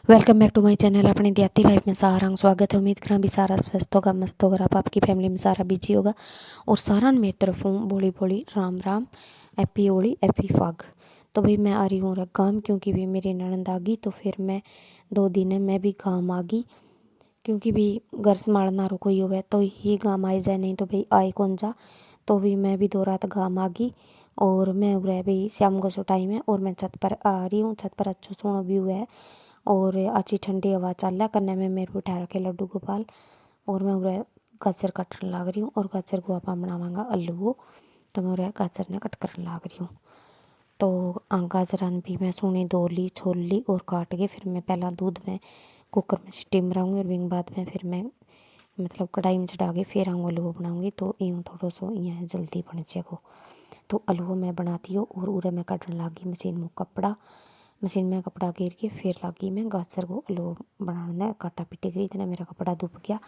Welcome back to my channel. अपनी देहाती life में सारा स्वागत है। उम्मीद करा भी सारा स्वस्थ होगा, मस्त होगा। आप आपकी फैमिली में सारा बिजी होगा और सारा मेरी तरफ हूँ बोली बोली राम राम, हैप्पी होली, हैप्पी फाग। तो भाई मैं आ रही हूँ गाँव, क्योंकि भी मेरी ननद आ गई तो फिर मैं 2 दिन है मैं भी गाँव आ गई, क्योंकि भी घर संभालना रो कोई हुआ तो ही गाँव आई जाए, नहीं तो भाई आए कौन जा। तो भी मैं भी 2 रात गाँव आ गई और मैं उरे भाई शाम को सो टाइम है और मैं छत पर आ रही हूँ। छत पर अच्छा सोना व्यू है और अच्छी ठंडी हवा चल रहा करने में मेरे बिठा रखे लड्डू गोपाल। और मैं उरे गाजर काटने लग रही हूँ और गाजर को आप बनावांगा आलू वो, तो मैं उरे गाजर ने कट करने लग रही हूँ। तो गाजरान भी मैं सोनी धो ली, छोल ली और काट के फिर मैं पहला दूध में कुकर में स्टीम बनाऊँगी और बिंग बाद में फिर मैं मतलब कढ़ाई में चढ़ा के फिर आऊँ आलू बनाऊँगी। तो यूँ थोड़ा सो यहाँ जल्दी बन जाएगा। तो आलू मैं बनाती हूँ और उरे मैं काटने लगी मशीन में कपड़ा घेर के फिर लगी मैं गाजर को आलू बनाने काटा पीटी करी। इतना मेरा कपड़ा धुप गया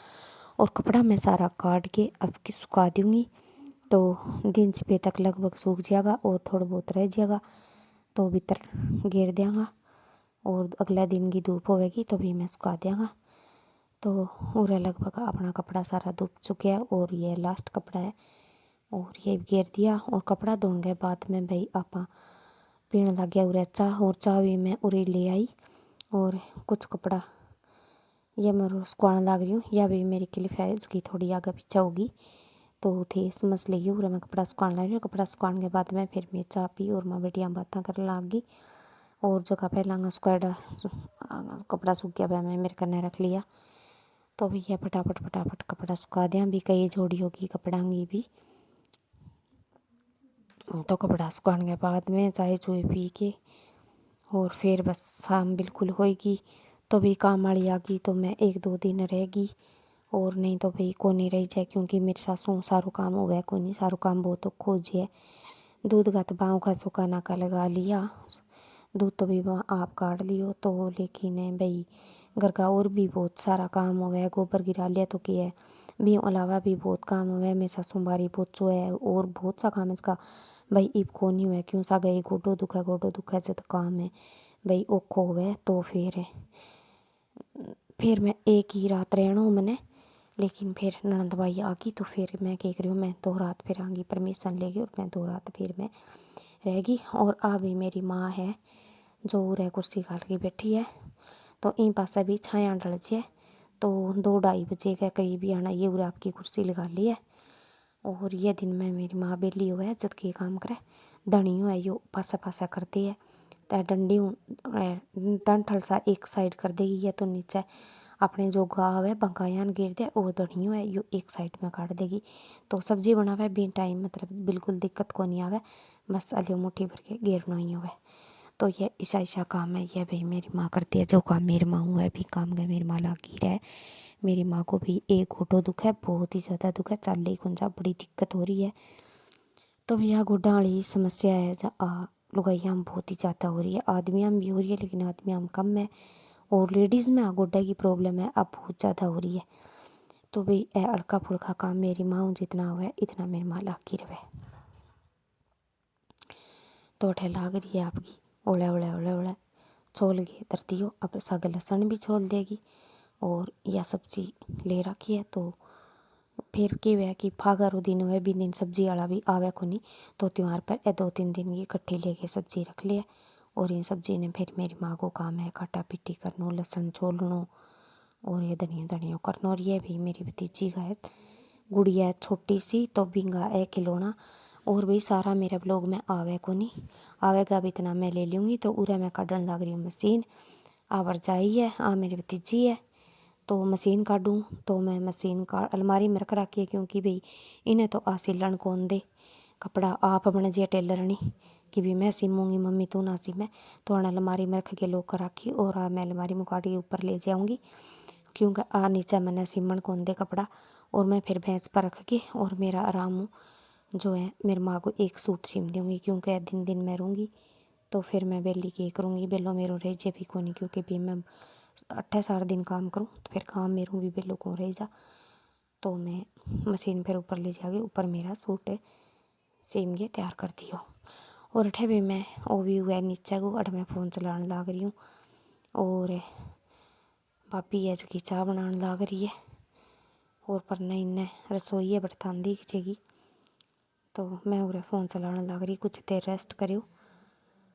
और कपड़ा मैं सारा काट के अब की सुखा दूँगी। तो दिन सुबह तक लगभग सूख जाएगा और थोड़ा बहुत रह जाएगा तो भीतर घेर देंगा और अगला दिन की धूप होगी तो भी मैं सुखा देंगा। तो और लगभग अपना कपड़ा सारा धुप चुका है और ये लास्ट कपड़ा है और ये घेर दिया। और कपड़ा धोने के बाद में भाई आपा पीने लग गया उरे चाह, और चाह भी मैं उरे ले आई। और कुछ कपड़ा यह मैं सुखाने लग रही हूँ, या भी मेरी क्लिप है इसकी थोड़ी आगे पीछे होगी तो थे समझ लीजिए। उरे मैं कपड़ा सुखाने लग रही हूँ। कपड़ा सुखाने के बाद में फिर मैं चाह पी और माँ बेटियाँ बातें करने लग गई। और जगह पहला सुखाड़ा कपड़ा सूख गया वह मैं मेरे कन्ने रख लिया। तो भैया फटाफट फटाफट कपड़ा सुखा दिया भी, कई जोड़ी होगी कपड़ा की भी। तो कपड़ा सुखाने के बाद में चाय चूय पी के और फिर बस शाम बिल्कुल होएगी तो भी काम वाली आ गई तो मैं 1-2 दिन रहेगी और नहीं तो भाई को नहीं रही जाए, क्योंकि मेरे सासू सारू काम हो गया को नहीं, सारू काम बहुत खोज है। दूध का तो बाँव का सूखा नाका लगा लिया, दूध तो भी आप काट लियो तो, लेकिन भाई घर का और भी बहुत सारा काम हो गया। गोबर गिरा लिया तो किया है भी, अलावा भी बहुत काम हुआ है। मेरे सासू बारी पोछो है और बहुत सा काम है इसका भाई इब को नहीं हुआ, क्यों सा गई गोडो दुखा से तो काम है भाई ओखो हुआ। तो फिर मैं एक ही रात रहना हूँ मैंने, लेकिन फिर ननद भाई आ गई तो फिर मैं क्या करी हूँ, मैं 2 रात फिर आऊँगी परमिशन लेगी और मैं 2 रात फिर मैं रहेगी। और अभी मेरी माँ है जो रह कुर्सी खाल के बैठी है तो इन पासा भी छाया डल जाए तो 2-2:30 बजे के करीब ही आना ये उरे आपकी कुर्सी लगा ली है। और ये दिन में मेरी माँ बेली हुआ है जब के काम करे धनी है यो पासा पासा करती है तो डंडी डंठल सा एक साइड कर देगी या तो नीचे अपने जो गाँव है बंकायान गिर दे और धनियो है यो एक साइड में काट देगी। तो सब्जी बनावे बी टाइम मतलब बिल्कुल दिक्कत को नहीं आवे, बस आलू मुट्ठी भर के घेरना ही हुआ। तो ये ऐसा काम है ये भाई मेरी माँ करती है। जो काम मेरी माँ हुआ है भी काम गए मेरी माँ लागी रहे। मेरी माँ को भी एक घुटो दुख है, बहुत ही ज़्यादा दुख है, चल खुंजा बड़ी दिक्कत हो रही है। तो भैया गोड्डा वाली समस्या है लुगाइयाँ में बहुत ही ज़्यादा हो रही है, आदमियों में भी हो रही है लेकिन आदमियों में कम है और लेडीज़ में गोड्डा की प्रॉब्लम है अब बहुत ज़्यादा हो रही है। तो भाई अड़का फुड़का काम मेरी माँ जितना हुआ है इतना मेरी माँ लागी रहे। तो अठे लाग रही है आपकी ओले ओले ओले ओले छोल के धरती हो, अब सग लहसुन भी छोल देगी और यह सब्जी ले रखी है। तो फिर के वे कि फागा रो दिन हुए भी दिन सब्जी वाला भी आवे को नहीं, तो त्यौहार पर 2-3 दिन की इकट्ठी लेके सब्जी रख लिया। और ये सब्जी ने फिर मेरी माँ को काम है काटा पीटी करनो, लहसुन छोलनो और ये धनिया धनिया करनो। और ये भी मेरी भतीजी का है गुड़िया है छोटी सी तो बिंगा है खिलौना। और भी सारा मेरे ब्लॉग में आवे को नहीं, आवेगा भी इतना मैं ले लूँगी। तो उरे मैं काटने लग रही हूँ मशीन, आवर जाई है आ मेरी भतीजी है तो मशीन काटूँ। तो मैं मशीन का अलमारी में रख रखी है, क्योंकि भाई इन्हें तो आ सिलन कौन दे कपड़ा आप बन जिया टेलरनी कि भी मैं सिमूँगी मम्मी तू ना सिमे। तो अलमारी में रख के लोग कर रखी और मैं अलमारी में काट के ऊपर ले जाऊँगी, क्योंकि नीचे मैंने सिमण कौन दे कपड़ा। और मैं फिर भैंस पर रख के और मेरा आराम जो है मेरी माँ को एक सूट सिम दूँगी, क्योंकि दिन दिन मैं रहूँगी तो फिर मैं बेली के करूँगी बेलो मेरो रह जे भी को नहीं, क्योंकि भी मैं 8 सारा दिन काम करूँ तो फिर काम मेरू भी बेलो को रह जा। तो मैं मशीन फिर ऊपर ले जाके ऊपर मेरा सूट सिम के तैयार कर दियो। और अठे भी मैं वो भी हुआ नीचे को अठ मैं फ़ोन चलाने लग रही हूँ और भाभी है जगी चाह बनाने लाग रही है और पर नहीं इन्हें रसोई है बरतांदी खिंचेगी। तो मैं उरे फ़ोन चलाने लग रही, कुछ देर रेस्ट करो।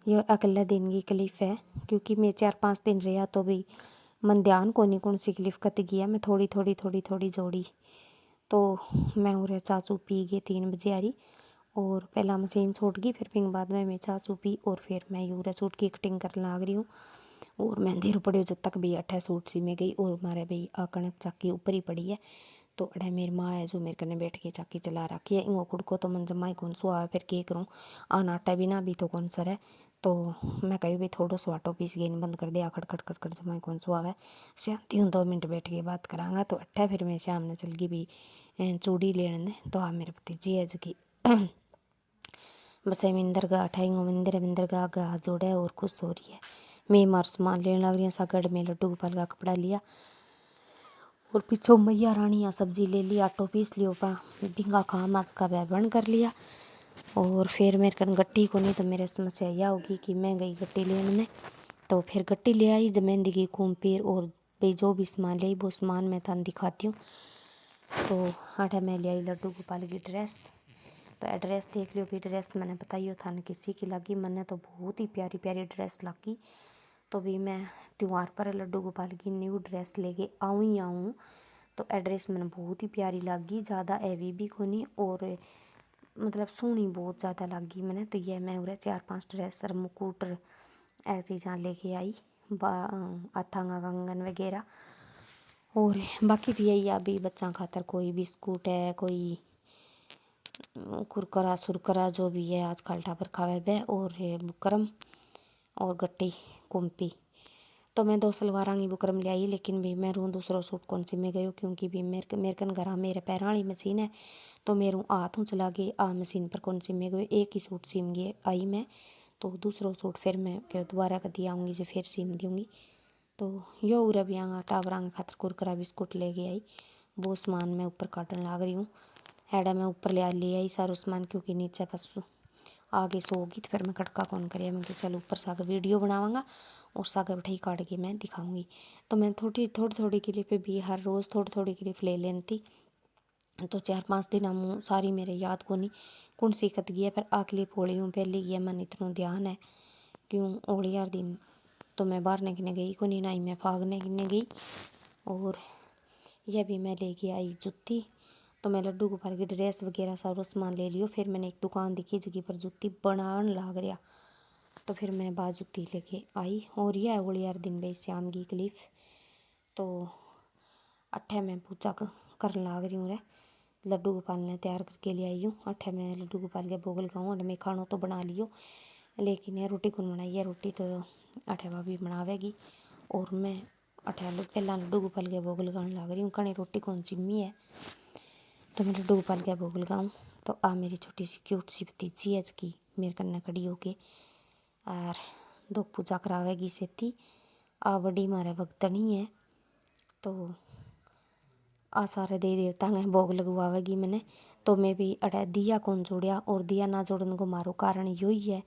ये अगले दिन की क्लिप है क्योंकि मैं 4-5 दिन रहा तो भी मन ध्यान कौन सी क्लिप कत गया। मैं थोड़ी थोड़ी जोड़ी। तो मैं उरे चाचू पी गए 3 बजे आ रही और पहला मशीन छोड़ गई, फिर पिंग बाद में मैं चाचू पी और फिर मैं यूरा सूट की कटिंग करने लग रही हूँ। और मेहंदी पड़े जब तक भी 8 सूट सी में गई और मारे भाई आ कणक चाकी ऊपर ही पड़ी है। तो अड़े मेरी माँ है जो मेरे कने बैठ के चाकी चला रखी है। इंगो कुड़ को तो मन जमा ही कौन सो आवे, फिर के करूँ आना आटा भी ना भी तो कौन सर है। तो मैं कही भाई थोड़ा सो आटो पीस गई बंद कर दिया, खट खट खट खट जमा कौन सो आवे। शांति हूँ 2 मिनट बैठ के बात करांगा। तो अट्ठा फिर मैं शाम ने चल गई भी चूड़ी लेने। तो आ मेरे भतीजी है जगी बस मिंदर का अठाईगो मंदिर का आगे हाथ जोड़ा है और खुश हो रही है। मैं मार सामान लेने लग रही हूँ। सागड़ में लड्डू गोपाल का कपड़ा लिया और पीछे मैया रानी सब्जी ले ली, आटो पीस लियो भिंगा काम आज का बन कर लिया। और फिर मेरे कन गट्टी को नहीं तो मेरे समस्या यह होगी कि मैं गई गट्टी लेने में। तो फिर गट्टी ले आई जमेंदी की कुम्पीर और भाई जो भी सामान ले वो सामान मैं थान दिखाती हूँ। तो आटा मैं ले आई लड्डू गोपाल की ड्रेस। तो एड्रेस देख लियो भी ड्रेस मैंने बताइयो था किसी की लगी, मैंने तो बहुत ही प्यारी प्यारी ड्रेस लगी। तो भी मैं त्यौहार पर लड्डू गोपाल की न्यू ड्रेस लेके आऊँ ही आऊँ। तो एड्रेस मैंने बहुत ही प्यारी लगी, ज़्यादा हैवी भी कोनी और मतलब सोहनी बहुत ज़्यादा लगी मैंने। तो ये मैं उरे 4-5 ड्रेस और मुकुट ऐसी चीज़ें लेके आई, अथांगा कंगन वगैरह। और बाकी तो यही अभी बच्चा खातर कोई बिस्कुट है, कोई कुरकरा सुरकरा जो भी है आज खाल्टा पर खावे बे और बुकरम और गट्टी कुम्पी। तो मैं 2 सलवार की बुकरम ले आई, लेकिन भी मैं रू दूसरा सूट कौन सी में गयो क्योंकि भी मेरे कन घर मेरे पैर वाली मशीन है। तो मेरे हाथों चला गई आ मशीन पर कौन सी में गयो, एक ही सूट सीम गए आई मैं। तो दूसरा सूट फिर मैं क्या दोबारा कदी आऊँगी जो फिर सीम दूँगी। तो यो उरा भी आँगा टावरा खातर कुरकरा बिस्कुट ले गई आई, वो सामान मैं ऊपर काटने लग रही हूँ। हैडा मैं ऊपर ले आई सारा सामान क्योंकि नीचे पशु आगे सोगी तो फिर मैं खटका कौन करिए। मैं चल ऊपर सागर वीडियो बनावांगा और सागर बैठाई काट के मैं दिखाऊंगी। तो मैं थोड़ी क्लिप भी हर रोज़ थोड़ी क्लिप ले लेती। तो 4-5 दिन हम सारी मेरे याद को नहीं कौन सीखत गई है, पर आ क्लिप होली हूँ पहले गया मन इतना ध्यान है क्यों होली यार दिन तो मैं बाहर निकलने गई को नहीं, ना ही मैं फागने गिरने गई। और यह भी मैं लेके आई जूती। तो मैं लड्डू गोपाल की ड्रेस वगैरह सारा सामान ले लियो। फिर मैंने एक दुकान दिखी जगह पर जूती बनाने लग रहा। तो फिर मैं बाज जूती लेके आई और यह होली यार दिन भाई शाम की क्लिप। तो अट्ठे मैं पूजा कर लाग रही हूँ रे, लड्डू गोपाल ने तैयार करके ले आई हूँ। अट्ठे मैं लड्डू गोपाल के भोग लगाऊँ और मैं खाना तो बना लियो, लेकिन यह रोटी कौन बनाई है, रोटी तो अट्ठे भाभी बनावेगी। और मैं अट्ठे पहला लड्डू गोपाल के भोग लगाने लग रही हूँ। कड़ी रोटी कौन सिमी है तो मैं लड्डू गोपाल के भोग लगाऊँ। तो आ मेरी छोटी सी क्यूट सी भतीजी है इसकी मेरे कन्ने खड़ी होके और दो पूजा करावेगी सेती। आ बड़ी मारे भगतनी है। तो आ सारे देवी देवता ने भोग लगवावेगी मैंने। तो मैं भी अटै दिया कौन जोड़िया और दिया ना जोड़ने को मारो कारण यही है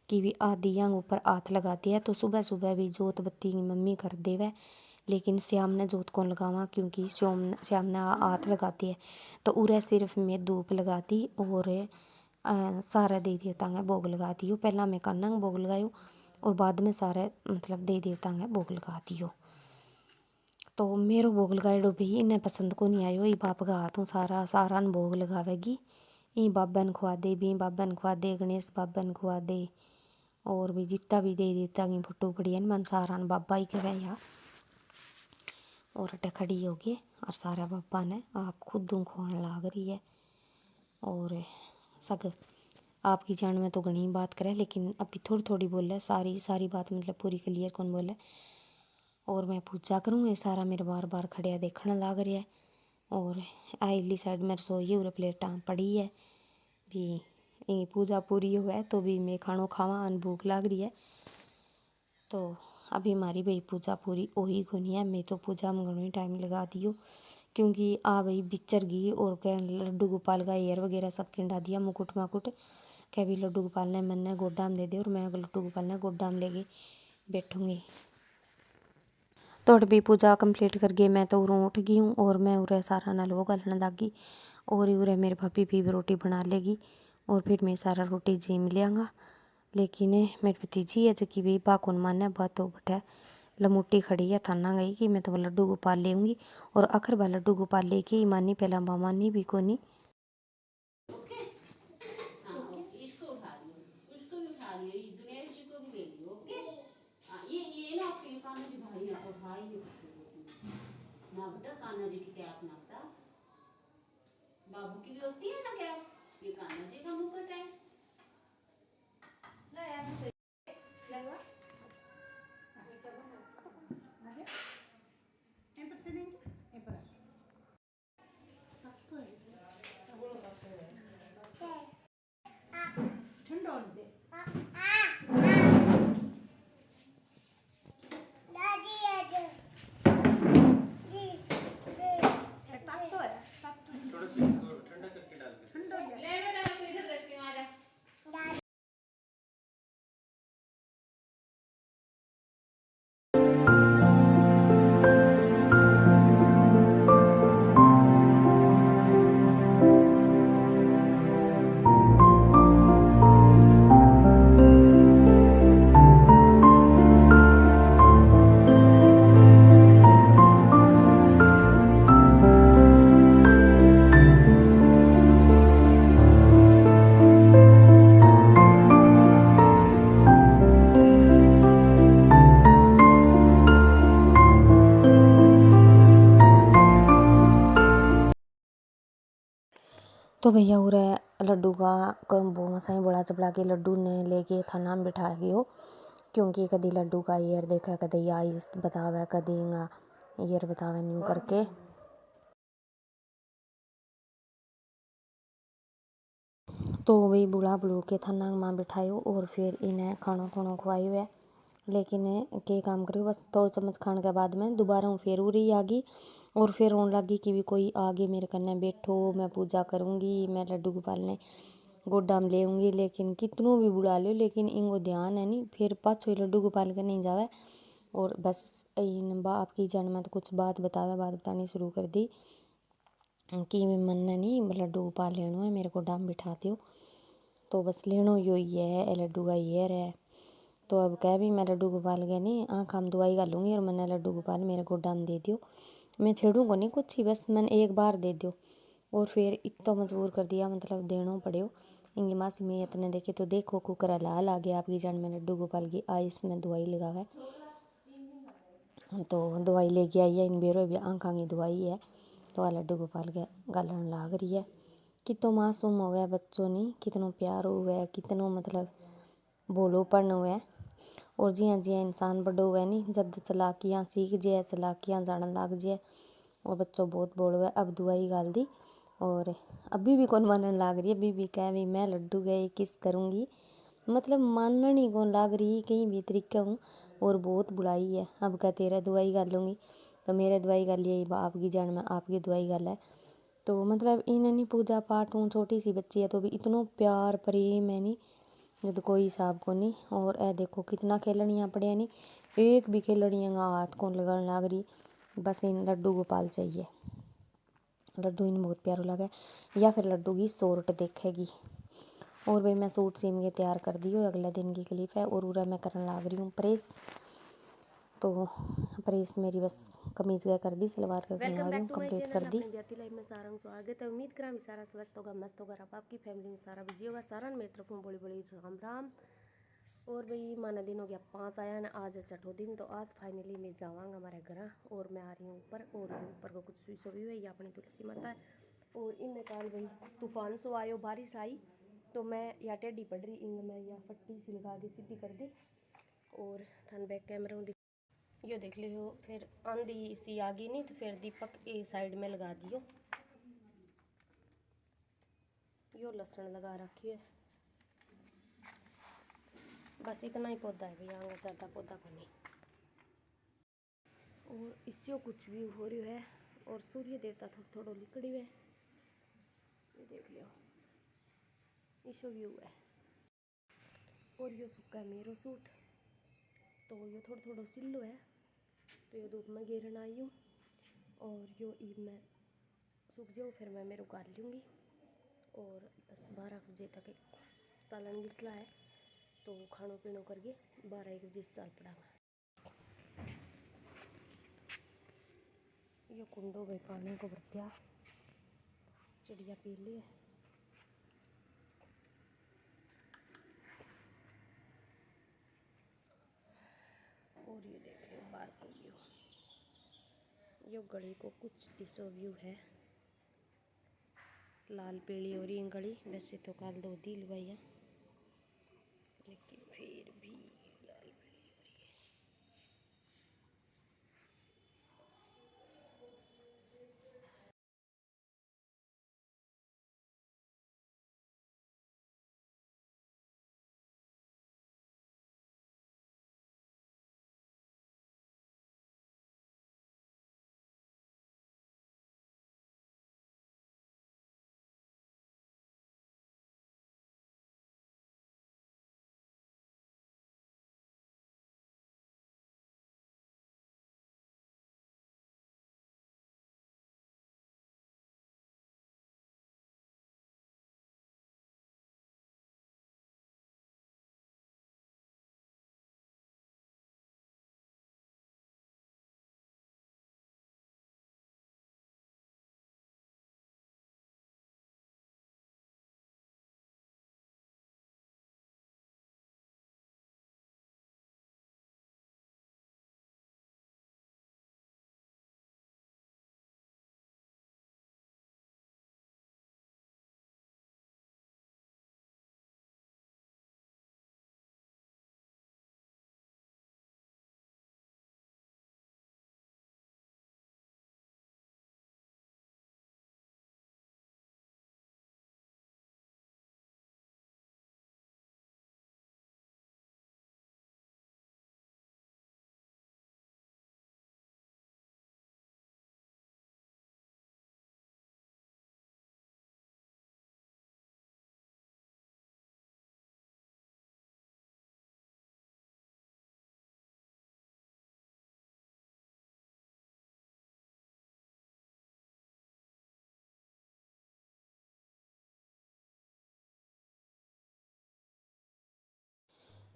कि भी आ दिया ऊपर हाथ लगाती है। तो सुबह सुबह भी जोत बत्ती की मम्मी कर देवे, लेकिन श्याम ने जोत कौन लगावा क्योंकि श्याम ने हाथ लगाती है। तो उरे सिर्फ मैं धूप लगाती और सारे देवी देवता ने भोग लगाती हूँ। पहला मैं कान्ना भोग लगायो और बाद में सारे मतलब देवी देवता ने भोग लगाती हो। तो मेरो भोग लगाएडो भी इन्हें पसंद को नहीं आयो। ई बाप का हाथों सारा न भोग लगावेगी। ई बाबा ने खुआ दे, भी बाबा ने खुआ दे, गणेश बाबा ने खुआ दे और भी जितना भी दे देता की फोटो पड़ी है मन सारा न बाबा ही कहे या। और अटे खड़ी होगी और सारा बाबा ने आप खुद खुआने लाग रही है। और सग आपकी जान में तो घनी बात करे, लेकिन अभी थोड़ी बोले, सारी बात मतलब पूरी क्लियर कौन बोले। और मैं पूजा करूँ ये सारा मेरे बार बार खड़िया देखने लग रहा है। और आइली साइड में रसोई और प्लेटा पड़ी है भी ये पूजा पूरी हुआ तो भी मैं खानो खावा अन भूख लग रही है। तो अभी हमारी भाई पूजा पूरी हो ही कोनी है। मैं तो पूजा में घणो ही टाइम लगा दियो क्योंकि आ भाई बिचर गई और क्या लड्डू गोपाल का हेयर वगैरह सब खिंडा दिया मुकुट माकुट क्या भी लड्डू गोपाल ने मैंने गोड्डा में दे दिया और मैं लड्डू गोपाल ने गोड्डा में लेके बैठूँगी। तो भी पूजा कंप्लीट कर गई मैं तो उरों उठ गई हूँ और मैं उरे सारा नाल वो गलने लगी और उरे मेरे भाभी भी रोटी बना लेगी और फिर मैं सारा रोटी जीम लियांगा। लेकिन मेरी भतीजी है जबकि भी बाकुन माने बातों बटे लमुटी खड़ी है थाना गई कि मैं तो लड्डू गोपाल लेऊंगी और आखिर बा लड्डू गोपाल लेके मानी पहला मानी भी कोनी। ये ना आपके कान्हा जी भाई ना उठा ही नहीं सकते ना बेटा। कान्हा जी की कैप नापता बाबू की भी होती है ना कैप, ये कान्हा जी का मुकुट है। ला यार लगा आगे एम पर से देंगे एम पर सब तो है ठंडा होने दे तो भैया हो रहा है लड्डू का वो मसाई बड़ा चपड़ा के लड्डू ने लेके थाना में बिठा गयो क्योंकि कभी लड्डू का ईयर देखा कभी आइस बतावे कभी ईयर बतावे न्यू करके। तो वही बुढ़ा बुढ़ू के थाना में बिठायो और फिर इन्हें खाना खुणो खुआयो है। लेकिन के काम करो बस थोड़ा चम्मच खाने के बाद में दोबारा फिर उरी आ गई और फिर रोने लगी कि भी कोई आगे मेरे कन्ने बैठो मैं पूजा करूँगी मैं लड्डू गोपाल ने गोड्डा में लेऊँगी। लेकिन कितनों भी बुला लो लेकिन इनको ध्यान है नहीं फिर पाछो लड्डू गोपाल के नहीं जावे और बस इन बाप की जन में तो कुछ बात बतानी शुरू कर दी कि मन ने नहीं लड्डू गोपाल लेनो है मेरे को डाम बिठा दो। तो बस लेनो यो ही है लड्डू का ये है। तो अब कह भी मैं लड्डू गोपाल के नहीं आँख हम दवाई कर लूँगी और मैंने लड्डू गोपाल मेरे गोड्डा में दे दियो मैं छेड़ूँगा नहीं कुछ ही बस मैंने एक बार दे दियो। और फिर इतना मजबूर कर दिया मतलब देना पड़ो इंगी मासी में इतने देखे तो देखो कुकरा लाल आ गया आपकी जान में लड्डू गोपाल की आइस में दवाई लगावे। तो दवाई लेके आई है इन बेरों भी आँखा की दवाई है तो लड्डू गोपाल के गलन लाग रही है। कितो मासूम हुआ बच्चों नहीं कितनों प्यार हुआ है कितनों मतलब बोलोपन हुआ है। और जिया जिया इंसान बड़ो हुआ नहीं जब चलाकियाँ सीख जाए चलाकियाँ जानन लाग जाए और बच्चों बहुत बोल हुआ है। अब दवाई गाल दी और अभी भी कौन मानने लाग रही है अभी भी कह भी मैं लड्डू गए किस करूँगी मतलब मानने ही कौन लाग रही कहीं भी तरीका हूँ और बहुत बुलाई है। अब क्या तेरा दवाई गाल लूँगी तो मेरे दवाई गाल यही आपकी जान में आपकी दवाई गाल है। तो मतलब इन्हें नहीं पूजा पाठ हूँ छोटी सी बच्ची है तो भी इतनो प्यार प्रेम है नहीं जब कोई हिसाब को नहीं। और ए देखो कितना खेलनियाँ पड़े नहीं एक भी खेलनियाँ का हाथ कौन लगाने लाग रही बस इन लड्डू गोपाल चाहिए। लड्डू इन बहुत प्यारा लगा या फिर लड्डू की सोरट देखेगी। और भाई मैं सूट सीम के तैयार कर दी हो अगले दिन की क्लिप है और उरा मैं करने लाग रही हूँ प्रेस। तो प्रेस मेरी बस कमीज का कर दी सलवार का करने लगी हूँ कंप्लीट कर दी। अपनी लाइफ में सारा स्वागत है। उम्मीद करा सारा स्वस्थ होगा मस्त होगा आपकी फैमिली में सारा बिजी होगा सारा मेरी तरफ बोली बोली राम राम। और भाई माना दिन हो गया 5 आया ना आज है छठो दिन तो आज फाइनली मैं जावांगा हमारे घर और मैं आ रही हूँ ऊपर और ऊपर को कुछ सुई सुई हुई है अपनी तुलसी माता है। और इन काल भाई तूफान सो आयो बारिश आई तो मैं या टेढ़ी पड़ रही इंग मैं या पट्टी सी लगा दी सीधी कर दी। और थन बैक कैमरा यो देख लियो फिर आंधी सी आ गई नहीं तो फिर दीपक ए साइड में लगा दियो। यो लहसुन लगा रखी है बस इतना ही पौधा है भैया आगे ज़्यादा पौधा को नहीं। और इससे कुछ भी हो रही है और सूर्य देवता थोड़ा थोड़ा लिकड़ी है ये देख लियो इसो व्यू है। और यो सुखा है मेरो सूट तो यो थोड़ा थोड़ा सिल्लो है तो ये धूप में गिरन आई हूँ और यो ईब में सूख जाओ फिर मैं मेरे उगार लूँगी। और बस 12 बजे तक चालन घिसला है तो खानो पीनो करके 12-1 बजे से चाल पड़ा। ये कुंडो भाई पानी को भर दिया, चिड़िया पी ली है। और ये देख लो बाहर को व्यू, यो गली को कुछ ऐसा व्यू है। लाल पीली हो रही है गली, वैसे तो कल 2 दी लुगाइया लेकिन फिर भी लाल पीली हो रही है।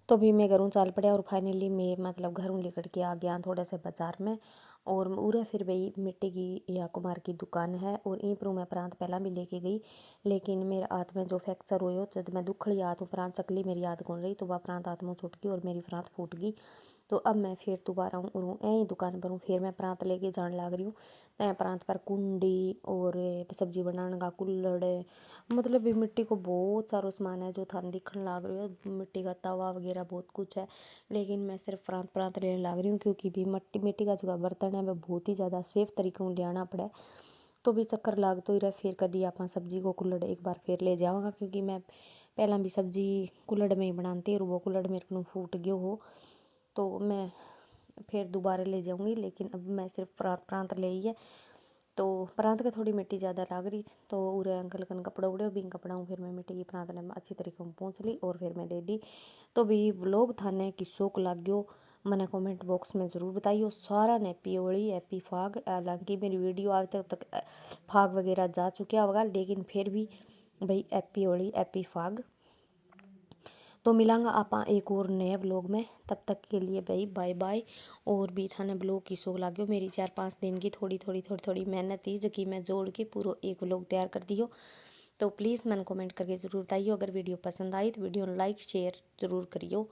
तो भी मैं घरों चाल पड़ा और फाइनली मैं मतलब घरों लेकर के आ गया थोड़ा से बाजार में। और उरे फिर भाई मिट्टी की या कुमार की दुकान है और यहीं पर मैं प्रांत पहला भी लेके गई, लेकिन मेरे हाथ में जो फ्रैक्चर हुए जब मैं दुखड़ी हाथ प्रांत चकली मेरी याद कौन रही तो वह प्रांत हाथ मुँह छूट गई और मेरी प्रांत फूट गई। तो अब मैं फिर दोबारा हूँ यहीं दुकान पर हूँ, फिर मैं प्रांत लेके जाने लग रही हूँ। तो प्रांत पर कुंडी और सब्जी बनाने का कुल्हड़, मतलब भी मिट्टी को बहुत सारो सामान है जो थान दिखने लग रही है। मिट्टी का तवा वगैरह बहुत कुछ है, लेकिन मैं सिर्फ प्रांत प्रांत लेने लग रही हूँ क्योंकि भी मिट्टी का जो बर्तन है वह बहुत ही ज़्यादा सेफ तरीके से लियाना पड़े। तो भी चक्कर लाग तो ही रहा, फिर कभी आप सब्जी को कुल्हड़ एक बार फिर ले जाऊँगा क्योंकि मैं पहला भी सब्जी कुल्हड़ में ही बनाती और वो कुल्हड़ मेरे को फूट गयो हो तो मैं फिर दोबारा ले जाऊँगी। लेकिन अब मैं सिर्फ प्रांत ले ही है तो प्रांत का थोड़ी मिट्टी ज़्यादा लाग रही तो उरे अंकल कन कपड़ा उड़े बिंग कपड़ा हूँ, फिर मैं मिट्टी की प्रांत ने अच्छी तरीके से पहुँच ली और फिर मैं रेडी। तो भी व्लॉग थाने किस्सों को लग गयो मैंने कमेंट बॉक्स में ज़रूर बताइयो। सारा ने हैप्पी होली हैप्पी फाग, हालांकि मेरी वीडियो आज तक फाग वगैरह जा चुका होगा लेकिन फिर भी भाई हैप्पी होली हैप्पी फाग। तो मिलांगा आपा एक और नए ब्लॉग में, तब तक के लिए भाई बाय बाय। और भी थाने ब्लॉग की शौक लाग्यो मेरी 4-5 दिन की थोड़ी मेहनत थी जो कि मैं जोड़ के पूरा एक ब्लॉग तैयार कर दियो। तो प्लीज़ मैंने कमेंट करके ज़रूर बताइए, अगर वीडियो पसंद आई तो वीडियो लाइक शेयर ज़रूर करियो।